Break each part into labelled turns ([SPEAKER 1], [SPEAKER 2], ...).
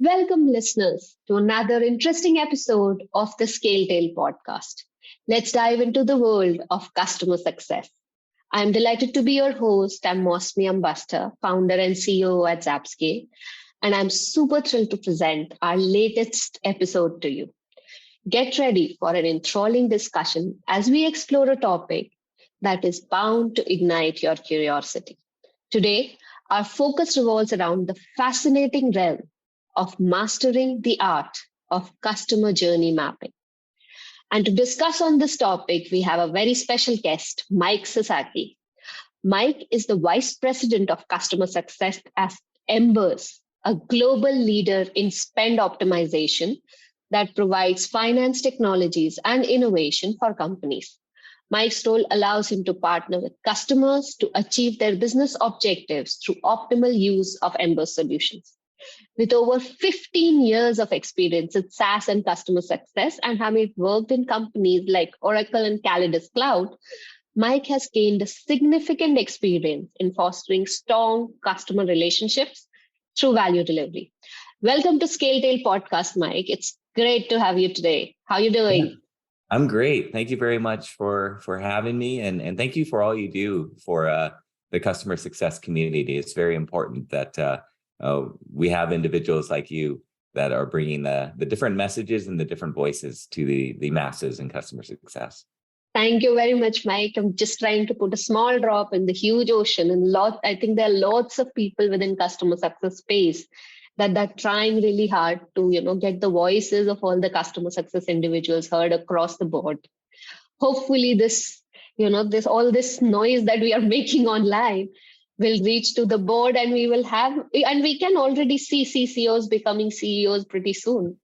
[SPEAKER 1] Welcome, listeners, to another interesting episode of the Scale podcast. Let's dive into the world of customer success. I'm delighted to be your host. I'm Mausmi Ambastha, founder and CEO at ZapScale, and I'm super thrilled to present our latest episode to you. Get ready for an enthralling discussion as we explore a topic that is bound to ignite your curiosity. Today, our focus revolves around the fascinating realm of mastering the art of customer journey mapping. And to discuss on this topic, we have a very special guest, Mike Sasaki. Mike is the Vice President of Customer Success at Emburse, a global leader in spend optimization that provides finance technologies and innovation for companies. Mike's role allows him to partner with customers to achieve their business objectives through optimal use of Emburse solutions. With over 15 years of experience in SaaS and customer success and having worked in companies like Oracle and Calidus Cloud, Mike has gained a significant experience in fostering strong customer relationships through value delivery. Welcome to Scale podcast, Mike. It's great to have you today. How are you doing?
[SPEAKER 2] Yeah, I'm great. Thank you very much for having me, and thank you for all you do for the customer success community. It's very important that we have individuals like you that are bringing the different messages and the different voices to the masses in customer success.
[SPEAKER 1] Thank you very much, Mike. I'm just trying to put a small drop in the huge ocean. And I think there are lots of people within customer success space that are trying really hard to, get the voices of all the customer success individuals heard across the board. Hopefully this this noise that we are making online will reach to the board, and we can already see CCOs becoming CEOs pretty soon.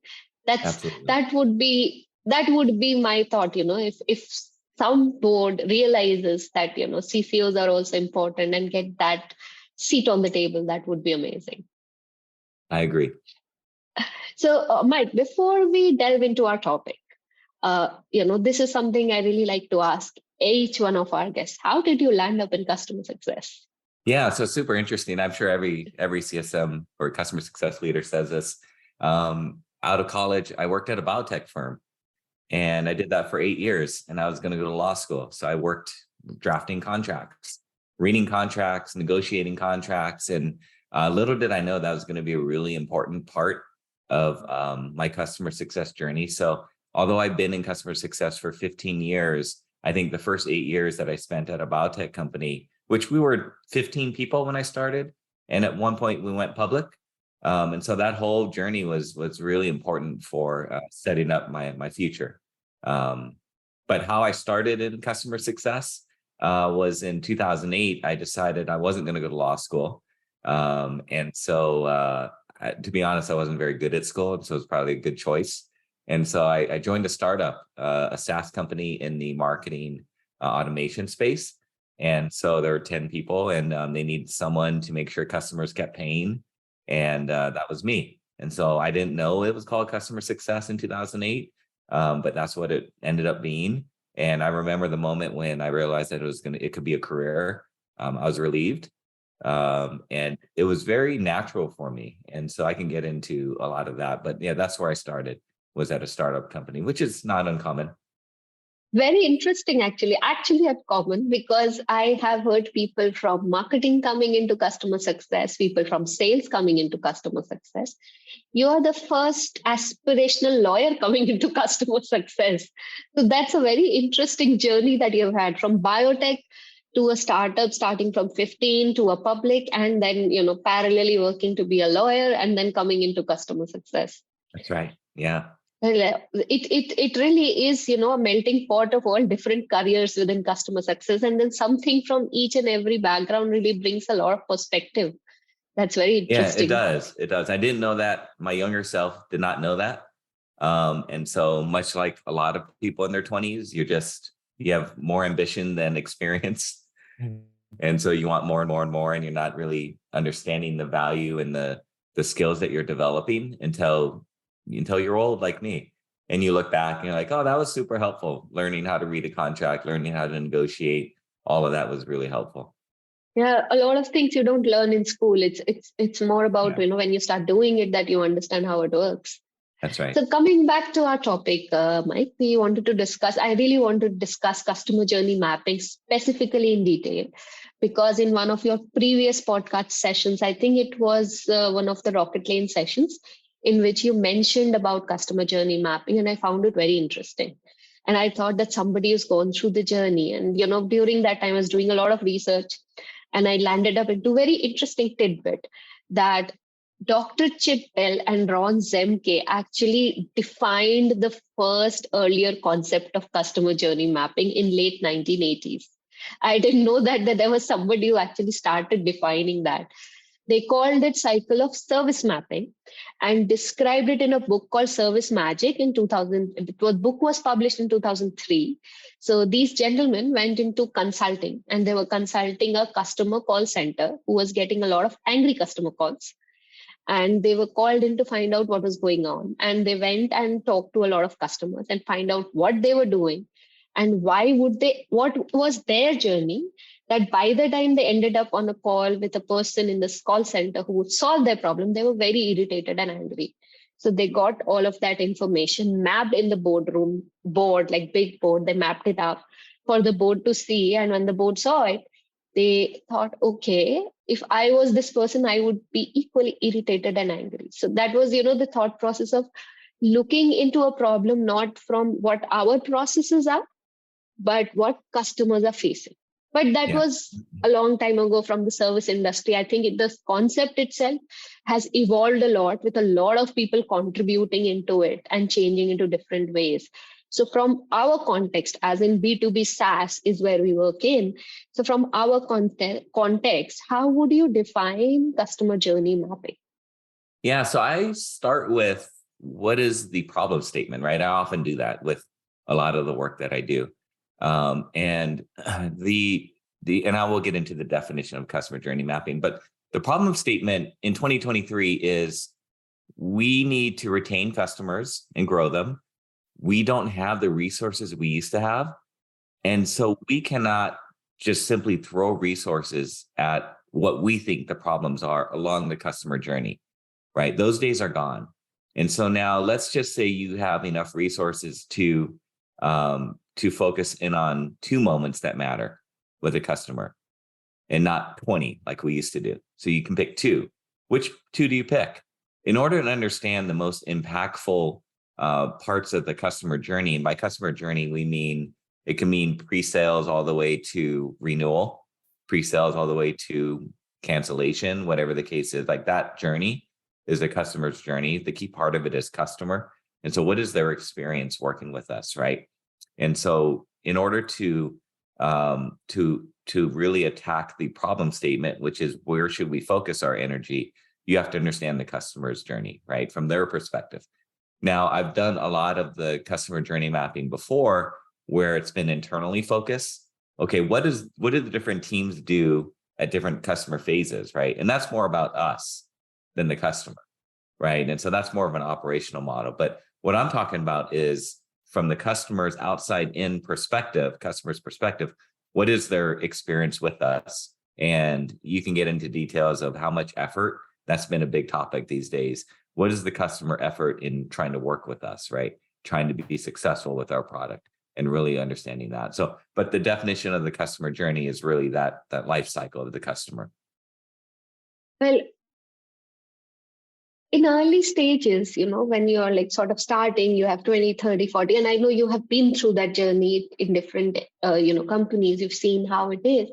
[SPEAKER 2] Absolutely.
[SPEAKER 1] That would be my thought. If some board realizes that CCOs are also important and get that seat on the table, that would be amazing.
[SPEAKER 2] I agree.
[SPEAKER 1] So, Mike, before we delve into our topic, this is something I really like to ask each one of our guests. How did you land up in customer success?
[SPEAKER 2] Yeah, so super interesting. I'm sure every CSM or customer success leader says this. Out of college, I worked at a biotech firm, and I did that for 8 years, and I was going to go to law school. So I worked drafting contracts, reading contracts, negotiating contracts, and little did I know that was going to be a really important part of my customer success journey. So although I've been in customer success for 15 years, I think the first 8 years that I spent at a biotech company, which we were 15 people when I started, and at one point we went public. And so that whole journey was really important for setting up my future. But how I started in customer success was in 2008. I decided I wasn't going to go to law school. And so to be honest, I wasn't very good at school. And so it was probably a good choice. And so I joined a startup, a SaaS company in the marketing automation space. And so there were 10 people, and they needed someone to make sure customers kept paying. And that was me. And so I didn't know it was called customer success in 2008, but that's what it ended up being. And I remember the moment when I realized that it could be a career. I was relieved. And it was very natural for me. And so I can get into a lot of that. But yeah, that's where I started, was at a startup company, which is not uncommon.
[SPEAKER 1] Very interesting, actually common, because I have heard people from marketing coming into customer success, people from sales coming into customer success. You are the first aspirational lawyer coming into customer success. So that's a very interesting journey that you've had, from biotech to a startup, starting from 15 to a public, and then, parallelly working to be a lawyer and then coming into customer success.
[SPEAKER 2] That's right. Yeah.
[SPEAKER 1] It really is, a melting pot of all different careers within customer success. And then something from each and every background really brings a lot of perspective. That's very interesting.
[SPEAKER 2] Yeah, it does. I didn't know that. My younger self did not know that. And so much like a lot of people in their 20s, you have more ambition than experience. And so you want more and more and more, and you're not really understanding the value and the skills that you're developing until you're old like me. And you look back and you're like, oh, that was super helpful. Learning how to read a contract, learning how to negotiate, all of that was really helpful.
[SPEAKER 1] Yeah, a lot of things you don't learn in school. It's more about,
[SPEAKER 2] Yeah,
[SPEAKER 1] when you start doing it that you understand how it works.
[SPEAKER 2] that's right.
[SPEAKER 1] So coming back to our topic, Mike, I really want to discuss customer journey mapping specifically in detail, because in one of your previous podcast sessions, I think it was one of the Rocket Lane sessions, in which you mentioned about customer journey mapping, and I found it very interesting. And I thought that somebody who's gone through the journey, and during that time I was doing a lot of research, and I landed up into very interesting tidbit that Dr. Chip Bell and Ron Zemke actually defined the first earlier concept of customer journey mapping in late 1980s. I didn't know that there was somebody who actually started defining that. They called it cycle of service mapping and described it in a book called Service Magic in 2000. The book was published in 2003. So these gentlemen went into consulting, and they were consulting a customer call center who was getting a lot of angry customer calls, and they were called in to find out what was going on, and they went and talked to a lot of customers and find out what they were doing and what was their journey, that by the time they ended up on a call with a person in this call center who would solve their problem, they were very irritated and angry. So they got all of that information mapped in the boardroom board, like big board. They mapped it up for the board to see, and when the board saw it, they thought, okay, if I was this person, I would be equally irritated and angry. So that was, the thought process of looking into a problem not from what our processes are, but what customers are facing. But that
[SPEAKER 2] Yeah.
[SPEAKER 1] was a long time ago from the service industry. I think the concept itself has evolved a lot, with a lot of people contributing into it and changing into different ways. So from our context, as in B2B SaaS is where we work in. So from our context, how would you define customer journey mapping?
[SPEAKER 2] Yeah. So I start with what is the problem statement, right? I often do that with a lot of the work that I do. And and I will get into the definition of customer journey mapping, but the problem statement in 2023 is we need to retain customers and grow them. We don't have the resources we used to have. And so we cannot just simply throw resources at what we think the problems are along the customer journey, right? Those days are gone. And so now let's just say you have enough resources to focus in on 2 moments that matter with a customer and not 20 like we used to do. So you can pick 2. Which 2 do you pick? In order to understand the most impactful parts of the customer journey, and by customer journey, it can mean pre-sales all the way to renewal, pre-sales all the way to cancellation, whatever the case is. Like that journey is a customer's journey. The key part of it is customer. And so what is their experience working with us, right? And so in order to really attack the problem statement, which is where should we focus our energy, you have to understand the customer's journey, right? From their perspective. Now, I've done a lot of the customer journey mapping before where it's been internally focused. Okay, what do the different teams do at different customer phases, right? And that's more about us than the customer, right? And so that's more of an operational model. But what I'm talking about is from the customer's outside in perspective, customer's perspective, what is their experience with us? And you can get into details of how much effort. That's been a big topic these days. What is the customer effort in trying to work with us, right? Trying to be successful with our product and really understanding that. So, but the definition of the customer journey is really that life cycle of the customer.
[SPEAKER 1] Well, in early stages, when you're like sort of starting, you have 20, 30, 40, and I know you have been through that journey in different, companies. You've seen how it is.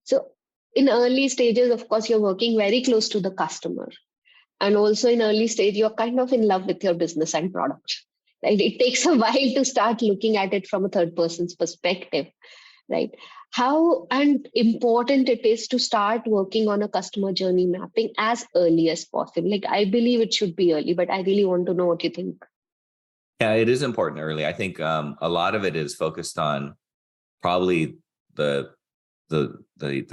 [SPEAKER 1] So in early stages, of course, you're working very close to the customer. And also in early stage, you're kind of in love with your business and product. Right? It takes a while to start looking at it from a third person's perspective, right? How and important it is to start working on a customer journey mapping as early as possible. Like I believe it should be early, but I really want to know what you think.
[SPEAKER 2] Yeah, it is important early. I think a lot of it is focused on probably the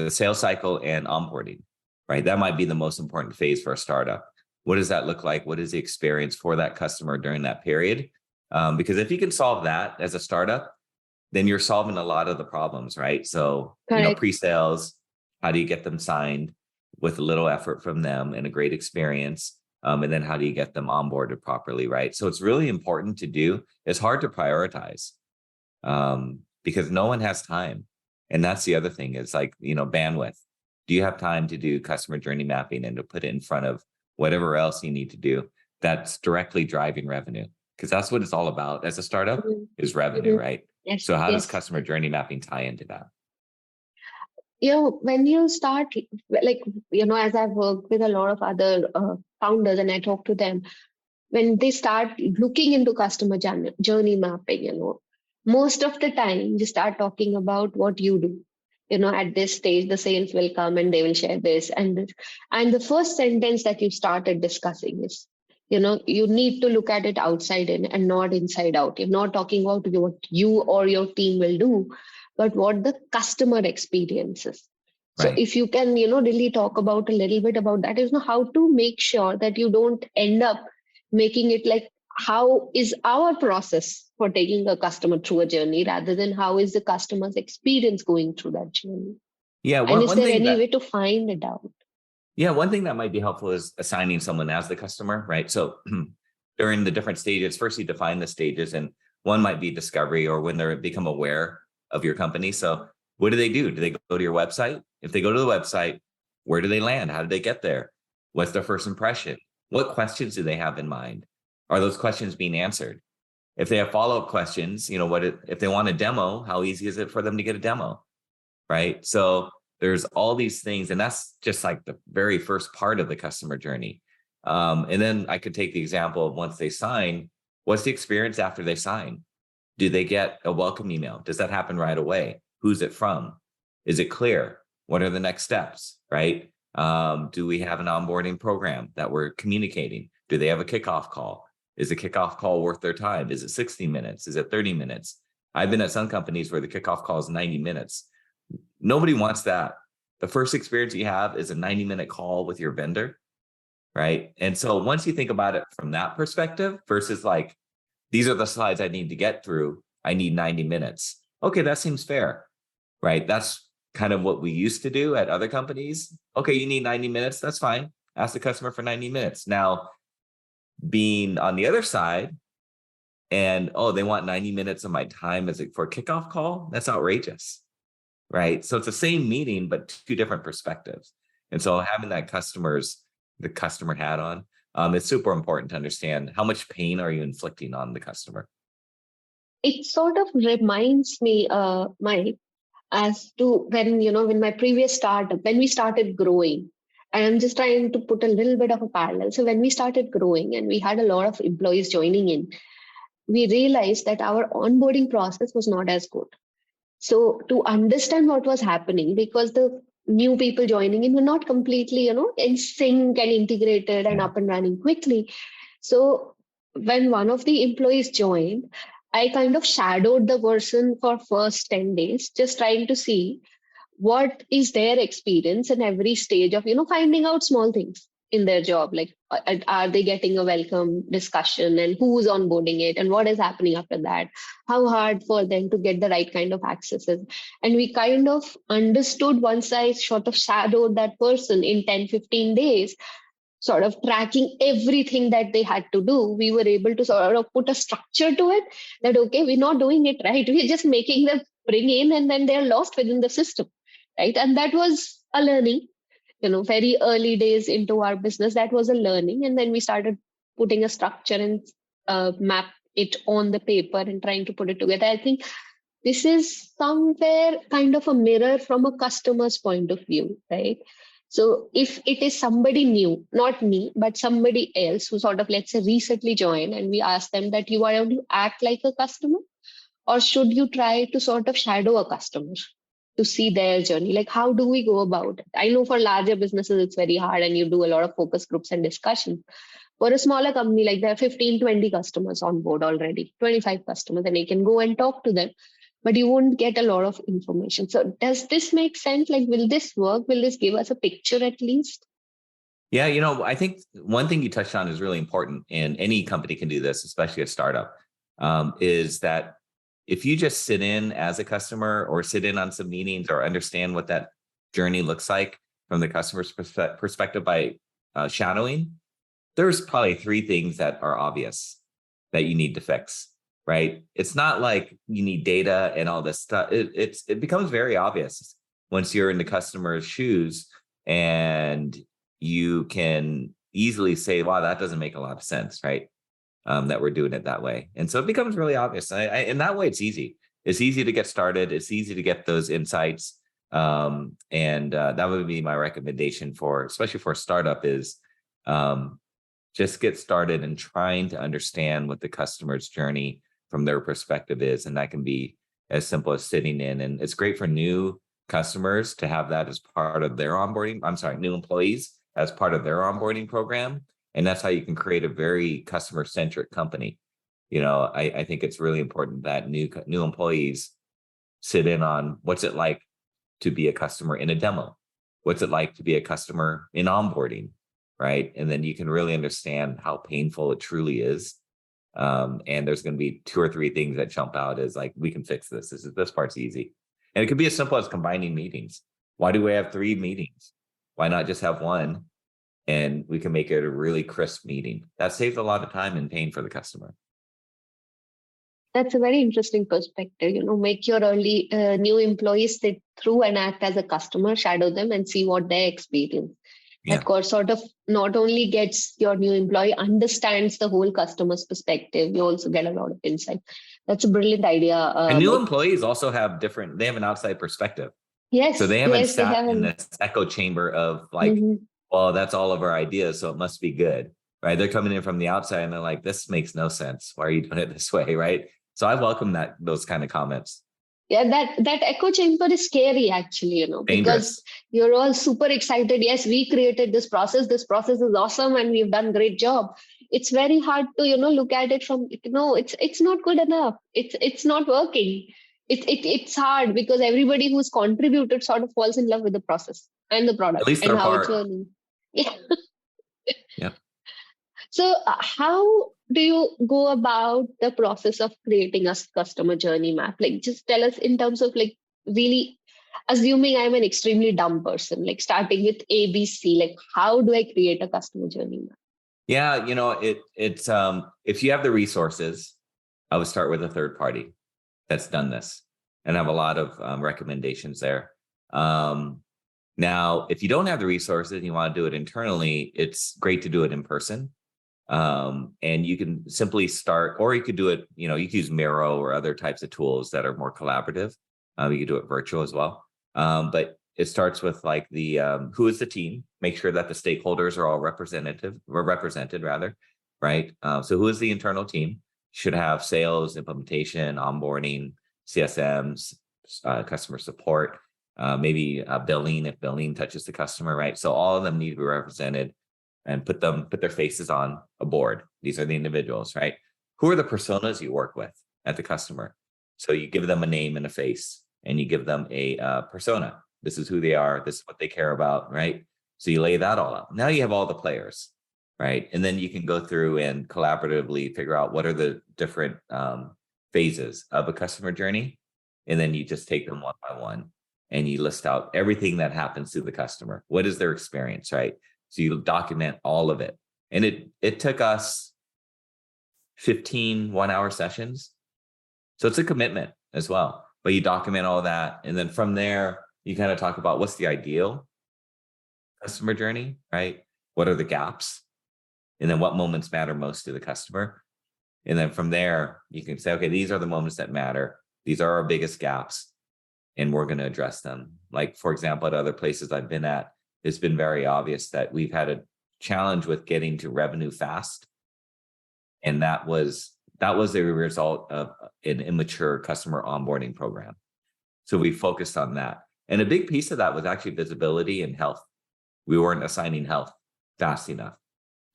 [SPEAKER 2] sales cycle and onboarding, right? That might be the most important phase for a startup. What does that look like? What is the experience for that customer during that period? Because if you can solve that as a startup, then you're solving a lot of the problems, right? So,
[SPEAKER 1] Correct.
[SPEAKER 2] pre-sales, How do you get them signed with little effort from them and a great experience? And then how do you get them onboarded properly, right? So it's really important to do. It's hard to prioritize because no one has time. And that's the other thing is like, bandwidth. Do you have time to do customer journey mapping and to put it in front of whatever else you need to do that's directly driving revenue? Because that's what it's all about as a startup is revenue, right?
[SPEAKER 1] Yes,
[SPEAKER 2] So how does
[SPEAKER 1] yes.
[SPEAKER 2] customer journey mapping tie into that?
[SPEAKER 1] When you start, as I've worked with a lot of other founders and I talk to them, when they start looking into customer journey mapping, most of the time you start talking about what you do. At this stage, the sales will come and they will share this and this. And the first sentence that you started discussing is, you need to look at it outside in and not inside out. You're not talking about what you or your team will do, but what the customer experiences. So
[SPEAKER 2] Right.
[SPEAKER 1] if you can, really talk about a little bit about that, how to make sure that you don't end up making it like how is our process for taking a customer through a journey rather than how is the customer's experience going through that journey.
[SPEAKER 2] Yeah.
[SPEAKER 1] And
[SPEAKER 2] One,
[SPEAKER 1] is
[SPEAKER 2] one
[SPEAKER 1] there
[SPEAKER 2] thing
[SPEAKER 1] any
[SPEAKER 2] that
[SPEAKER 1] way to find it out?
[SPEAKER 2] Yeah, one thing that might be helpful is assigning someone as the customer, right? So during the different stages, first you define the stages, and one might be discovery or when they become aware of your company. So what do? Do they go to your website? If they go to the website, where do they land? How did they get there? What's their first impression? What questions do they have in mind? Are those questions being answered? If they have follow-up questions, if they want a demo, how easy is it for them to get a demo? Right? So there's all these things, and that's just like the very first part of the customer journey. And then I could take the example of once they sign, what's the experience after they sign? Do they get a welcome email? Does that happen right away? Who's it from? Is it clear? What are the next steps, right? Do we have an onboarding program that we're communicating? Do they have a kickoff call? Is a kickoff call worth their time? Is it 60 minutes? Is it 30 minutes? I've been at some companies where the kickoff call is 90 minutes. Nobody wants that. The first experience you have is a 90-minute call with your vendor, right? And so once you think about it from that perspective versus like, these are the slides I need to get through, I need 90 minutes. Okay, that seems fair, right? That's kind of what we used to do at other companies. Okay, you need 90 minutes, that's fine. Ask the customer for 90 minutes. Now, being on the other side and, they want 90 minutes of my time for a kickoff call, that's outrageous. Right. So it's the same meeting, but two different perspectives. And so having the customer hat on, it's super important to understand how much pain are you inflicting on the customer.
[SPEAKER 1] It sort of reminds me, Mike, as to when my previous startup, when we started growing, and I'm just trying to put a little bit of a parallel. So when we started growing and we had a lot of employees joining in, we realized that our onboarding process was not as good. So to understand what was happening, because the new people joining in were not completely, in sync and integrated and up and running quickly. So when one of the employees joined, I kind of shadowed the person for first 10 days, just trying to see what is their experience in every stage of, finding out small things in their job, like are they getting a welcome discussion and who's onboarding it and what is happening after that, how hard for them to get the right kind of accesses. And we kind of understood, once I sort of shadowed that person in 10-15 days, sort of tracking everything that they had to do, we were able to sort of put a structure to it that, okay, we're not doing it right, we're just making them bring in and then they're lost within the system, right? And that was a learning, very early days into our business, that was a learning. And then we started putting a structure and map it on the paper and trying to put it together. I think this is somewhere kind of a mirror from a customer's point of view, right? So if it is somebody new, not me, but somebody else who sort of, let's say, recently joined, and we ask them that you want to act like a customer, or should you try to sort of shadow a customer to see their journey? Like, how do we go about it? I know for larger businesses, it's very hard and you do a lot of focus groups and discussion. For a smaller company, like there are 15, 20 customers on board already, 25 customers, and you can go and talk to them, but you won't get a lot of information. So does this make sense? Like, will this work? Will this give us a picture at least?
[SPEAKER 2] Yeah, I think one thing you touched on is really important, and any company can do this, especially a startup, is that if you just sit in as a customer or sit in on some meetings or understand what that journey looks like from the customer's perspective by shadowing, there's probably 3 things that are obvious that you need to fix, right? It's not like you need data and all this stuff. It becomes very obvious once you're in the customer's shoes, and you can easily say, wow, that doesn't make a lot of sense, right? That we're doing it that way. And so it becomes really obvious. In that way, it's easy. It's easy to get started. It's easy to get those insights. And that would be my recommendation for, especially for a startup, is just get started in trying to understand what the customer's journey from their perspective is. And that can be as simple as sitting in. And it's great for new customers to have that as part of their onboarding. I'm sorry, new employees as part of their onboarding program. And that's how you can create a very customer-centric company. I think it's really important that new employees sit in on what's it like to be a customer in a demo. What's it like to be a customer in onboarding, right? And then you can really understand how painful it truly is. And there's going to be 2 or 3 things that jump out as like, we can fix this. This part's easy. And it could be as simple as combining meetings. Why do we have 3 meetings? Why not just have one? And we can make it a really crisp meeting. That saves a lot of time and pain for the customer.
[SPEAKER 1] That's a very interesting perspective. Make your early new employees sit through and act as a customer, shadow them, and see what they experience.
[SPEAKER 2] Yeah.
[SPEAKER 1] That course sort of not only gets your new employee understands the whole customer's perspective, you also get a lot of insight. That's a brilliant idea.
[SPEAKER 2] And new employees also have they have an outside perspective.
[SPEAKER 1] Yes.
[SPEAKER 2] So they haven't
[SPEAKER 1] yes,
[SPEAKER 2] sat in this echo chamber of like, well, that's all of our ideas, so it must be good, right? They're coming in from the outside and they're like, this makes no sense. Why are you doing it this way, right? So I welcome those kind of comments.
[SPEAKER 1] Yeah, that echo chamber is scary, actually,
[SPEAKER 2] Dangerous.
[SPEAKER 1] Because you're all super excited. Yes, we created this process. This process is awesome and we've done a great job. It's very hard to, look at it from, it's not good enough. It's not working. It's hard because everybody who's contributed sort of falls in love with the process and the product.
[SPEAKER 2] At least
[SPEAKER 1] and
[SPEAKER 2] their
[SPEAKER 1] how
[SPEAKER 2] part.
[SPEAKER 1] it's running. Yeah.
[SPEAKER 2] Yeah.
[SPEAKER 1] So how do you go about the process of creating a customer journey map? Like, just tell us in terms of like really assuming I'm an extremely dumb person, like starting with ABC, like how do I create a customer journey map?
[SPEAKER 2] Yeah, it's if you have the resources, I would start with a third party that's done this and have a lot of recommendations there. Now, if you don't have the resources and you want to do it internally, it's great to do it in person. And you can simply start, or you could do it, you could use Miro or other types of tools that are more collaborative. You could do it virtual as well. But it starts with like who is the team? Make sure that the stakeholders are all represented, right? So who is the internal team? Should have sales, implementation, onboarding, CSMs, customer support, maybe billing if billing touches the customer, right? So all of them need to be represented and put their faces on a board. These are the individuals, right? Who are the personas you work with at the customer? So you give them a name and a face, and you give them a persona. This is who they are. This is what they care about, right? So you lay that all out. Now you have all the players, right? And then you can go through and collaboratively figure out what are the different phases of a customer journey. And then you just take them one by one and you list out everything that happens to the customer. What is their experience, right? So you document all of it. And it took us 15 1-hour sessions. So it's a commitment as well. But you document all that. And then from there, you kind of talk about what's the ideal customer journey, right? What are the gaps? And then what moments matter most to the customer? And then from there, you can say, okay, these are the moments that matter. These are our biggest gaps. And we're going to address them. Like, for example, at other places I've been at, it's been very obvious that we've had a challenge with getting to revenue fast. And that was a result of an immature customer onboarding program. So we focused on that. And a big piece of that was actually visibility and health. We weren't assigning health fast enough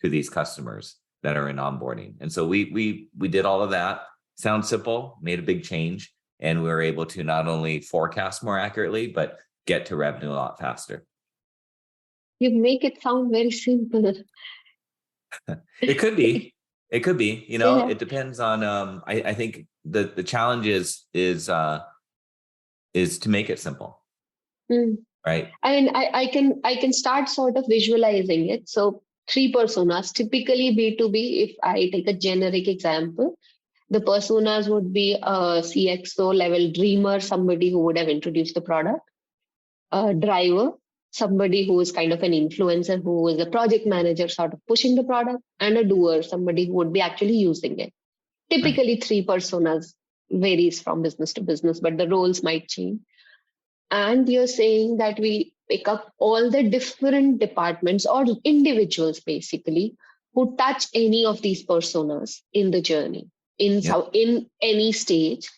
[SPEAKER 2] to these customers that are in onboarding. And so we did all of that. Sounds simple, made a big change. And we were able to not only forecast more accurately, but get to revenue a lot faster.
[SPEAKER 1] You make it sound very simple.
[SPEAKER 2] It could be. It could be.
[SPEAKER 1] Yeah.
[SPEAKER 2] It depends on. I think the challenge is to make it simple. right?
[SPEAKER 1] I mean, I can start sort of visualizing it. So three personas, typically B2B, if I take a generic example, the personas would be a CXO level dreamer, somebody who would have introduced the product, a driver, somebody who is kind of an influencer, who is a project manager sort of pushing the product, and a doer, somebody who would be actually using it.
[SPEAKER 2] Right.
[SPEAKER 1] Typically three personas, varies from business to business, but the roles might change. And you're saying that we pick up all the different departments or individuals basically who touch any of these personas in the journey,
[SPEAKER 2] Yep.
[SPEAKER 1] in any stage.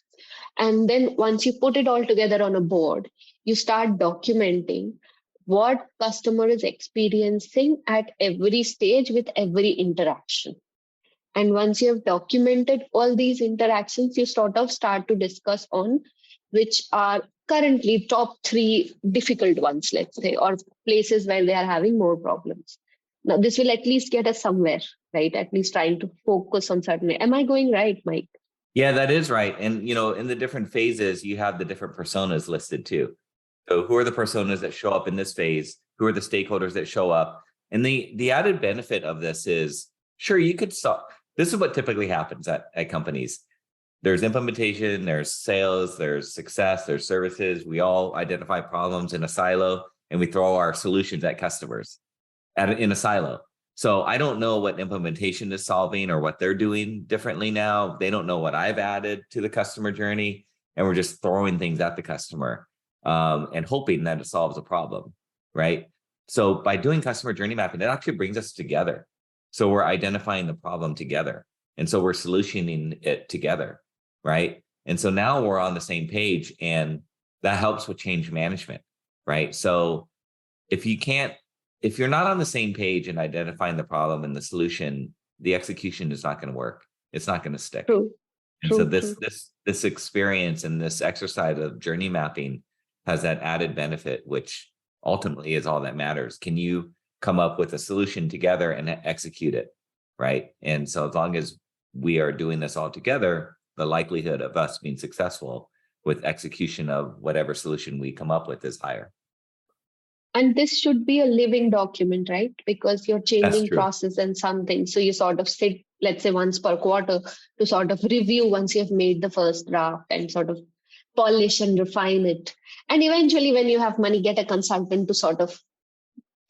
[SPEAKER 1] And then once you put it all together on a board, you start documenting what customer is experiencing at every stage with every interaction. And once you have documented all these interactions, you sort of start to discuss on which are currently top three difficult ones, let's say, or places where they are having more problems. Now, this will at least get us somewhere, right? At least trying to focus on certain. Am I going right, Mike?
[SPEAKER 2] Yeah, that is right. And, in the different phases, you have the different personas listed too. So who are the personas that show up in this phase? Who are the stakeholders that show up? And the added benefit of this is, sure, you could stop. This is what typically happens at companies. There's implementation, there's sales, there's success, there's services. We all identify problems in a silo and we throw our solutions at customers in a silo. So I don't know what implementation is solving or what they're doing differently now. They don't know what I've added to the customer journey. And we're just throwing things at the customer and hoping that it solves a problem, right? So by doing customer journey mapping, it actually brings us together. So we're identifying the problem together. And so we're solutioning it together, right? And so now we're on the same page, and that helps with change management, right? So if you're not on the same page in identifying the problem and the solution, the execution is not going to work. It's not going to stick.
[SPEAKER 1] True,
[SPEAKER 2] And so
[SPEAKER 1] true,
[SPEAKER 2] this
[SPEAKER 1] true.
[SPEAKER 2] this experience and this exercise of journey mapping has that added benefit, which ultimately is all that matters. Can you come up with a solution together and execute it, right? And so as long as we are doing this all together, the likelihood of us being successful with execution of whatever solution we come up with is higher.
[SPEAKER 1] And this should be a living document, right? Because you're
[SPEAKER 2] That's
[SPEAKER 1] changing
[SPEAKER 2] true.
[SPEAKER 1] process and something. So you sort of sit, let's say once per quarter, to sort of review once you've made the first draft and sort of polish and refine it. And eventually, when you have money, get a consultant to sort of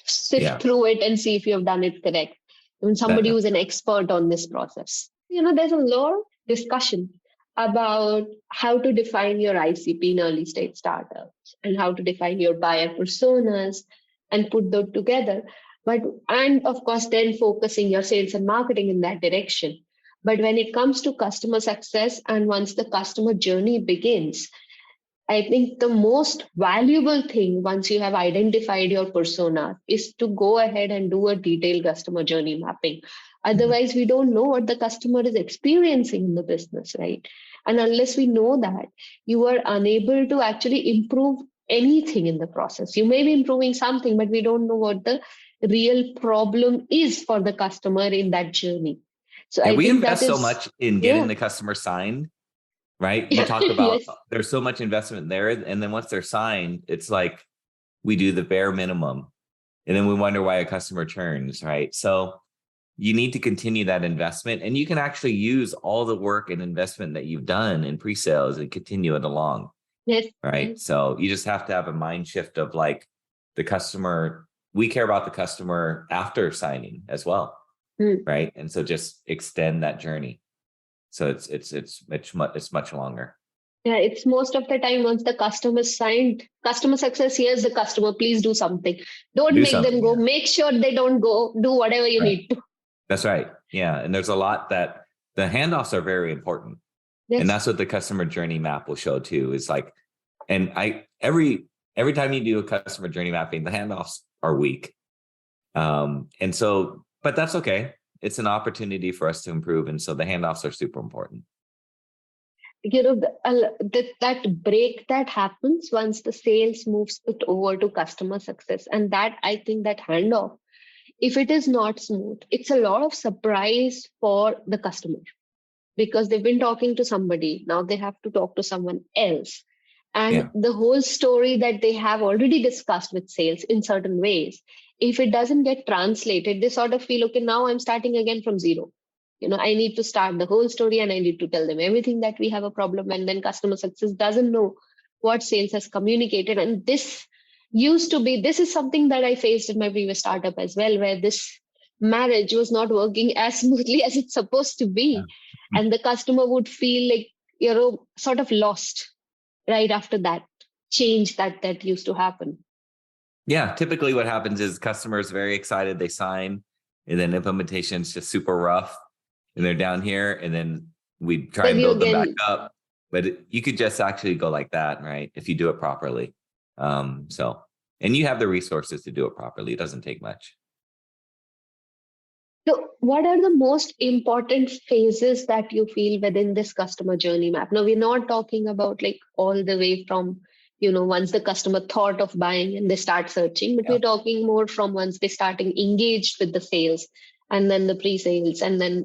[SPEAKER 1] sift
[SPEAKER 2] Yeah.
[SPEAKER 1] through it and see if you have done it correct. And somebody
[SPEAKER 2] That,
[SPEAKER 1] who's an expert on this process. There's a lot of discussion about how to define your ICP in early stage startups and how to define your buyer personas and put those together. And of course, then focusing your sales and marketing in that direction. But when it comes to customer success and once the customer journey begins, I think the most valuable thing once you have identified your persona is to go ahead and do a detailed customer journey mapping. Otherwise, we don't know what the customer is experiencing in the business, right? And unless we know that, you are unable to actually improve anything in the process. You may be improving something, but we don't know what the real problem is for the customer in that journey. So
[SPEAKER 2] yeah,
[SPEAKER 1] I
[SPEAKER 2] we
[SPEAKER 1] think that
[SPEAKER 2] invest so
[SPEAKER 1] is,
[SPEAKER 2] much in getting
[SPEAKER 1] yeah,
[SPEAKER 2] the customer signed, right? You talk about
[SPEAKER 1] yes,
[SPEAKER 2] there's so much investment there. And then once they're signed, it's like we do the bare minimum. And then we wonder why a customer churns, right? So you need to continue that investment, and you can actually use all the work and investment that you've done in pre-sales and continue it along,
[SPEAKER 1] yes,
[SPEAKER 2] right?
[SPEAKER 1] yes.
[SPEAKER 2] So you just have to have a mind shift of like the customer, we care about the customer after signing as well,
[SPEAKER 1] Hmm.
[SPEAKER 2] right? And so just extend that journey. So it's much longer.
[SPEAKER 1] Yeah, it's most of the time once the customer signed, customer success, here's the customer, please do something. Don't
[SPEAKER 2] Do
[SPEAKER 1] make them
[SPEAKER 2] something,
[SPEAKER 1] go,
[SPEAKER 2] yeah.
[SPEAKER 1] make sure they don't go, do whatever you
[SPEAKER 2] Right.
[SPEAKER 1] need to.
[SPEAKER 2] That's right. Yeah. And there's a lot that the handoffs are very important. And
[SPEAKER 1] Yes.
[SPEAKER 2] that's what the customer journey map will show too. Is like, and every time you do a customer journey mapping, the handoffs are weak. And so, but that's okay. It's an opportunity for us to improve. And so the handoffs are super important.
[SPEAKER 1] That break that happens once the sales moves it over to customer success. And that, I think that handoff, if it is not smooth, it's a lot of surprise for the customer because they've been talking to somebody. Now they have to talk to someone else. And the whole story that they have already discussed with sales in certain ways, if it doesn't get translated, they sort of feel, okay, now I'm starting again from zero. I need to start the whole story and I need to tell them everything that we have a problem. And then customer success doesn't know what sales has communicated. And this is something that I faced in my previous startup as well, where this marriage was not working as smoothly as it's supposed to be. And the customer would feel like, sort of lost right after that change that used to happen.
[SPEAKER 2] Yeah, typically what happens is customers very excited, they sign, and then implementation's just super rough, and they're down here, and then we try and build them back up. But you could just actually go like that, right? If you do it properly. And you have the resources to do it properly. It doesn't take much.
[SPEAKER 1] So what are the most important phases that you feel within this customer journey map? Now, we're not talking about like all the way from, once the customer thought of buying and they start searching, but we're talking more from once they starting engaged with the sales and then the pre-sales and then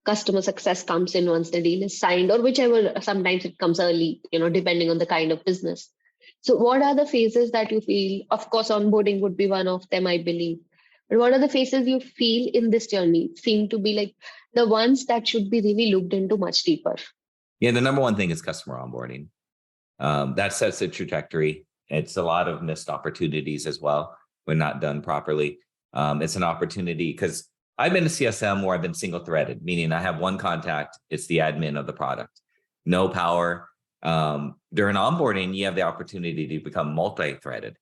[SPEAKER 1] customer success comes in once the deal is signed, or whichever, sometimes it comes early, depending on the kind of business. So what are the phases that you feel? Of course, onboarding would be one of them, I believe. But what are the phases you feel in this journey seem to be like the ones that should be really looked into much deeper?
[SPEAKER 2] Yeah, the number one thing is customer onboarding. That sets the trajectory. It's a lot of missed opportunities as well when not done properly. It's an opportunity because I've been a CSM where I've been single threaded, meaning I have one contact. It's the admin of the product, no power. During onboarding, you have the opportunity to become multi-threaded,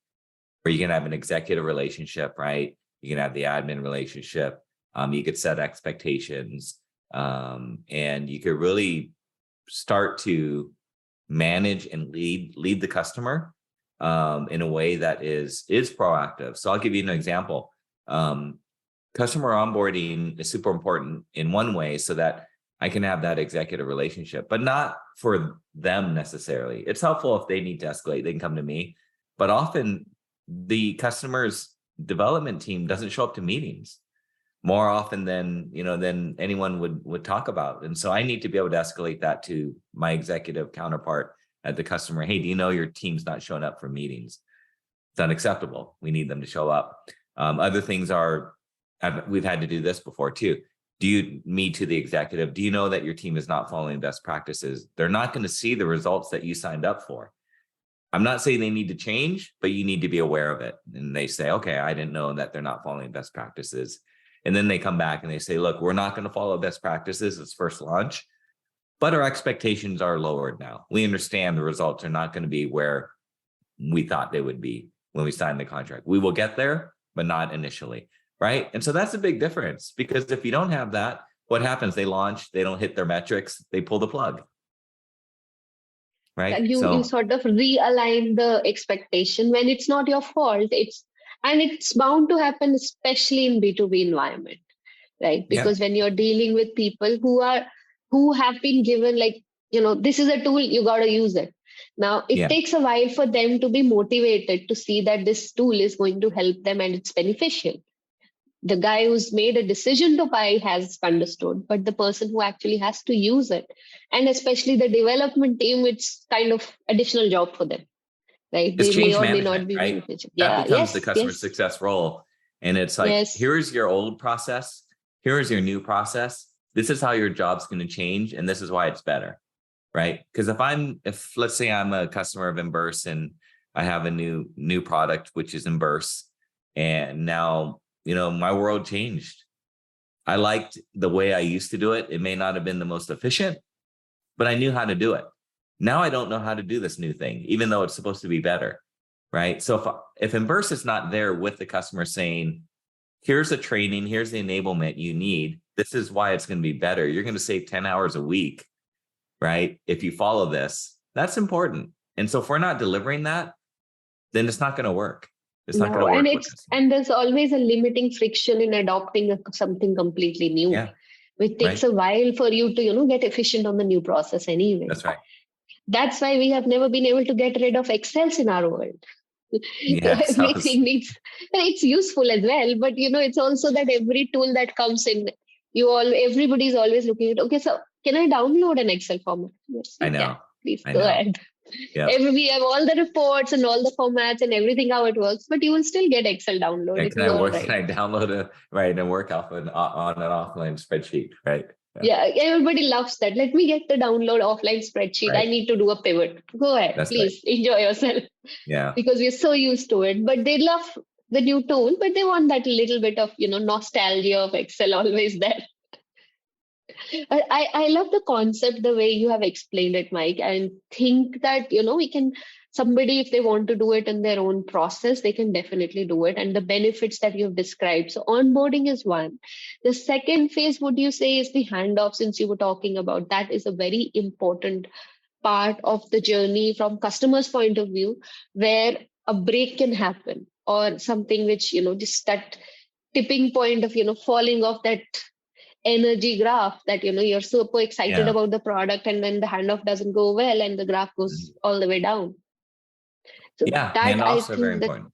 [SPEAKER 2] where you can have an executive relationship, right? You can have the admin relationship. You could set expectations, and you could really start to manage and lead the customer in a way that is proactive. So I'll give you an example. Customer onboarding is super important in one way so that I can have that executive relationship, but not for them necessarily. It's helpful if they need to escalate, they can come to me. But often the customer's development team doesn't show up to meetings more often than anyone would talk about. And so I need to be able to escalate that to my executive counterpart at the customer. Hey, do you know your team's not showing up for meetings? It's unacceptable. We need them to show up. Other things are, we've had to do this before too. Me to the executive, do you know that your team is not following best practices? They're not going to see the results that you signed up for. I'm not saying they need to change, but you need to be aware of it. And they say, okay, I didn't know that they're not following best practices. And then they come back and they say, look, we're not going to follow best practices. It's first launch, but our expectations are lowered now. We understand the results are not going to be where we thought they would be when we signed the contract. We will get there, but not initially, right? And so that's a big difference, because if you don't have that, what happens? They launch, they don't hit their metrics, they pull the plug. Right.
[SPEAKER 1] You sort of realign the expectation when it's not your fault. It's bound to happen, especially in B2B environment, right? Because when you're dealing with people who have been given this is a tool, you got to use it. Now, it takes a while for them to be motivated to see that this tool is going to help them and it's beneficial. The guy who's made a decision to buy has understood, but the person who actually has to use it, and especially the development team, it's kind of additional job for them, right?
[SPEAKER 2] It's
[SPEAKER 1] they
[SPEAKER 2] change
[SPEAKER 1] may or may
[SPEAKER 2] management,
[SPEAKER 1] not be
[SPEAKER 2] right?
[SPEAKER 1] Yeah,
[SPEAKER 2] that becomes the customer success role. And it's like, here's your old process. Here is your new process. This is how your job's going to change. And this is why it's better, right? Because if let's say I'm a customer of Emburse and I have a new product, which is Emburse, and now my world changed. I liked the way I used to do it. It may not have been the most efficient, but I knew how to do it. Now I don't know how to do this new thing, even though it's supposed to be better, right? So if Emburse is not there with the customer saying, here's the training, here's the enablement you need, this is why it's going to be better. You're going to save 10 hours a week, right? If you follow this, that's important. And so if we're not delivering that, then it's not going to work. It's not going to work.
[SPEAKER 1] And there's always a limiting friction in adopting something completely new, which takes a while for you to, get efficient on the new process anyway.
[SPEAKER 2] That's right.
[SPEAKER 1] That's why we have never been able to get rid of Excels in our world. Everything needs, it's useful as well, but it's also that every tool that comes in, everybody's always looking at, okay, so can I download an Excel format? Yes,
[SPEAKER 2] I know.
[SPEAKER 1] Please go ahead.
[SPEAKER 2] Yeah.
[SPEAKER 1] We have all the reports and all the formats and everything how it works, but you will still get Excel download.
[SPEAKER 2] And
[SPEAKER 1] It is all right.
[SPEAKER 2] can I download and work off on an offline spreadsheet, right?
[SPEAKER 1] Yeah, everybody loves that. Let me get the download offline spreadsheet. I
[SPEAKER 2] Right.
[SPEAKER 1] need to do a pivot. Go ahead,
[SPEAKER 2] That's right.
[SPEAKER 1] please enjoy yourself.
[SPEAKER 2] Yeah.
[SPEAKER 1] Because we're so used to it. But they love the new tool, but they want that little bit of, nostalgia of Excel always there. I love the concept, the way you have explained it, Mike, and think that, we can, somebody, if they want to do it in their own process, they can definitely do it. And the benefits that you've described. So onboarding is one. The second phase, would you say, is the handoff, since you were talking about that is a very important part of the journey from customer's point of view, where a break can happen or something which, just that tipping point of, falling off that energy graph that you're super excited
[SPEAKER 2] Yeah.
[SPEAKER 1] about the product and then the handoff doesn't go well and the graph goes all the way down. So
[SPEAKER 2] Yeah.
[SPEAKER 1] that I
[SPEAKER 2] Handoffs are very
[SPEAKER 1] think that,
[SPEAKER 2] important.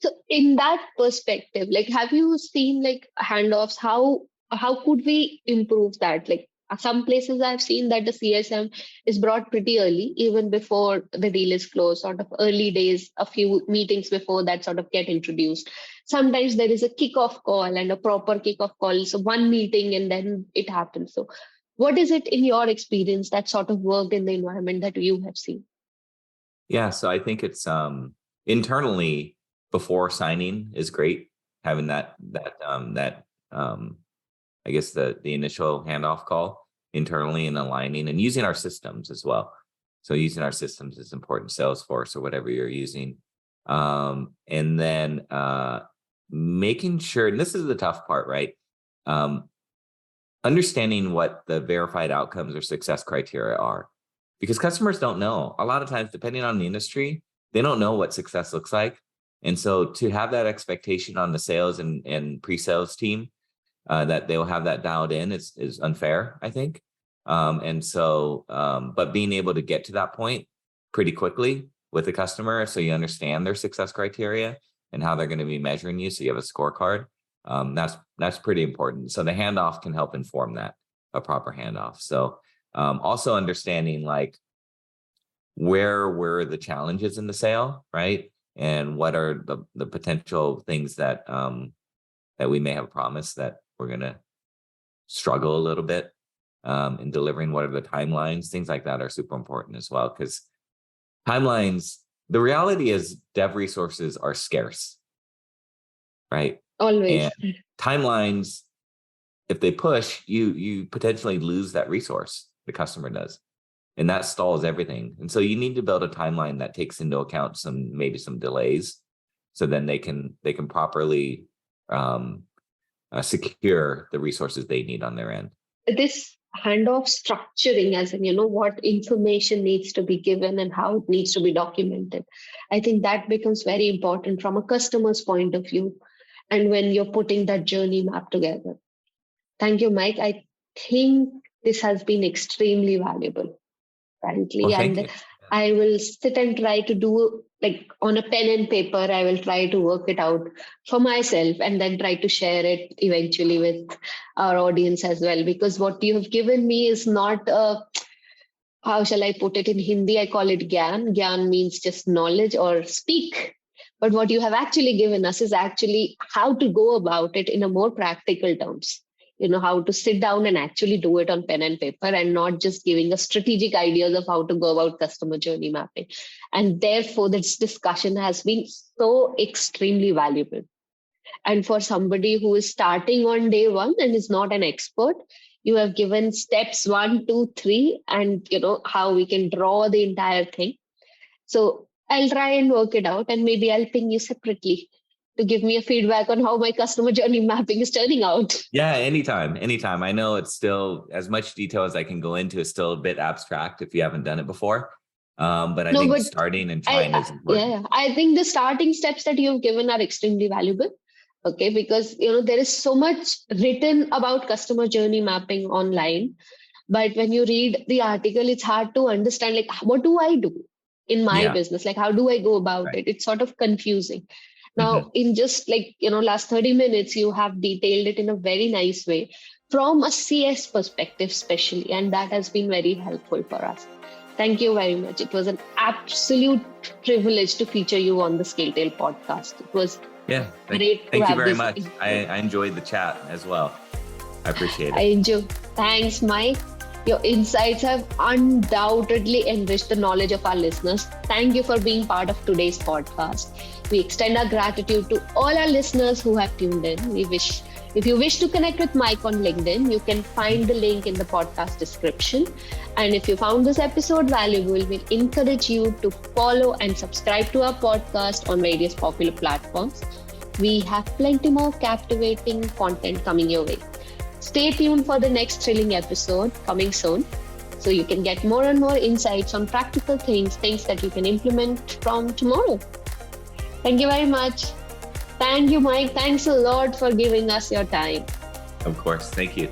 [SPEAKER 1] so in that perspective, like, have you seen like handoffs, how could we improve that? Like, some places I've seen that the CSM is brought pretty early, even before the deal is closed, sort of early days, a few meetings before that sort of get introduced. Sometimes there is a kickoff call and a proper kickoff call. So one meeting and then it happens. So what is it in your experience that sort of worked in the environment that you have seen?
[SPEAKER 2] Yeah. So I think it's internally before signing is great. Having I guess the initial handoff call internally and aligning and using our systems as well. So using our systems is important, Salesforce or whatever you're using. And then making sure, and this is the tough part, right? Understanding what the verified outcomes or success criteria are, because customers don't know. A lot of times, depending on the industry, they don't know what success looks like. And so to have that expectation on the sales and pre-sales team, that they'll have that dialed in is unfair, I think. But being able to get to that point pretty quickly with the customer, so you understand their success criteria and how they're going to be measuring you, so you have a scorecard. That's pretty important. So the handoff can help inform that, a proper handoff. So also understanding like where were the challenges in the sale, right? And what are the potential things that we may have promised that we're going to struggle a little bit in delivering. What are the timelines? Things like that are super important as well, because timelines, the reality is dev resources are scarce, right?
[SPEAKER 1] Always.
[SPEAKER 2] And timelines, if they push, you potentially lose that resource, the customer does. And that stalls everything. And so you need to build a timeline that takes into account maybe some delays, so then they can properly secure the resources they need on their end.
[SPEAKER 1] This handoff structuring, as in, what information needs to be given and how it needs to be documented, I think that becomes very important from a customer's point of view. And when you're putting that journey map together. Thank you, Mike. I think this has been extremely valuable, frankly.
[SPEAKER 2] Well, thank
[SPEAKER 1] and
[SPEAKER 2] you.
[SPEAKER 1] I will sit and try to do, like, on a pen and paper, I will try to work it out for myself and then try to share it eventually with our audience as well. Because what you have given me is not how shall I put it in Hindi? I call it gyan. Gyan means just knowledge or speak. But what you have actually given us is actually how to go about it in a more practical terms. How to sit down and actually do it on pen and paper, and not just giving us strategic ideas of how to go about customer journey mapping. And therefore, this discussion has been so extremely valuable. And for somebody who is starting on day one and is not an expert, you have given steps 1, 2, 3, and how we can draw the entire thing. So I'll try and work it out, and maybe I'll ping you separately to give me a feedback on how my customer journey mapping is turning out.
[SPEAKER 2] Yeah, anytime. I know it's still, as much detail as I can go into, is still a bit abstract if you haven't done it before. But I think starting and trying is important.
[SPEAKER 1] Yeah, I think the starting steps that you've given are extremely valuable. Okay, because there is so much written about customer journey mapping online, but when you read the article, it's hard to understand, like, what do I do in my business? Like, how do I go about it? It's sort of confusing. Now, in just last 30 minutes, you have detailed it in a very nice way from a CS perspective, especially, and that has been very helpful for us. Thank you very much. It was an absolute privilege to feature you on the ScaleTale podcast. It was great to
[SPEAKER 2] thank you
[SPEAKER 1] have
[SPEAKER 2] very
[SPEAKER 1] this.
[SPEAKER 2] much. I enjoyed the chat as well. I appreciate
[SPEAKER 1] I
[SPEAKER 2] it.
[SPEAKER 1] enjoy. Thanks, Mike. Your insights have undoubtedly enriched the knowledge of our listeners. Thank you for being part of today's podcast. We extend our gratitude to all our listeners who have tuned in. If you wish to connect with Mike on LinkedIn, you can find the link in the podcast description. And if you found this episode valuable, we encourage you to follow and subscribe to our podcast on various popular platforms. We have plenty more captivating content coming your way. Stay tuned for the next thrilling episode coming soon, so you can get more and more insights on practical things that you can implement from tomorrow. Thank you very much. Thank you, Mike. Thanks a lot for giving us your time.
[SPEAKER 2] Of course. Thank you.